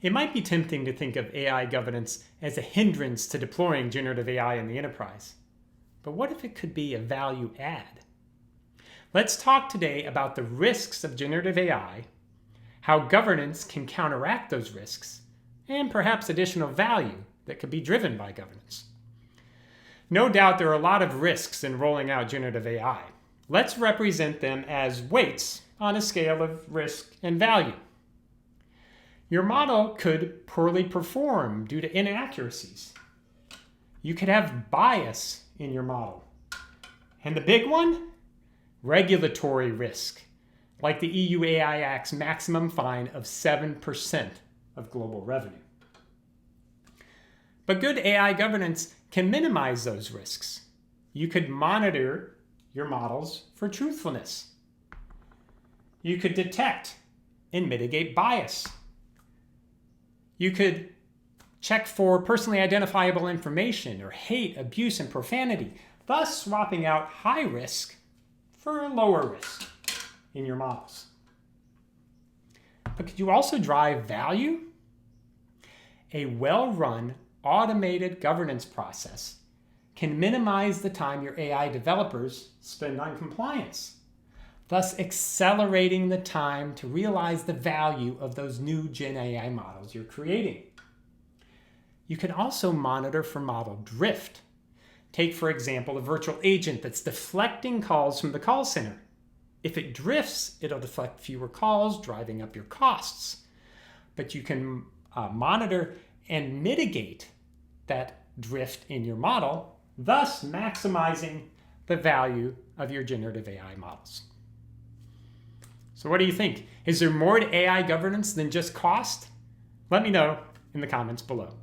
It might be tempting to think of AI governance as a hindrance to deploying generative AI in the enterprise. But what if it could be a value add? Let's talk today about the risks of generative AI, how governance can counteract those risks, and perhaps additional value that could be driven by governance. No doubt there are a lot of risks in rolling out generative AI. Let's represent them as weights on a scale of risk and value. Your model could poorly perform due to inaccuracies. You could have bias in your model. And the big one? Regulatory risk, like the EU AI Act's maximum fine of 7% of global revenue. But good AI governance can minimize those risks. You could monitor your models for truthfulness. You could detect and mitigate bias. You could check for personally identifiable information or hate, abuse, and profanity, thus swapping out high risk for lower risk in your models. But could you also drive value? A well-run, automated governance process can minimize the time your AI developers spend on compliance, thus accelerating the time to realize the value of those new GenAI models you're creating. You can also monitor for model drift. Take, for example, a virtual agent that's deflecting calls from the call center. If it drifts, it'll deflect fewer calls, driving up your costs. But you can monitor and mitigate that drift in your model, thus maximizing the value of your generative AI models. So what do you think? Is there more to AI governance than just cost? Let me know in the comments below.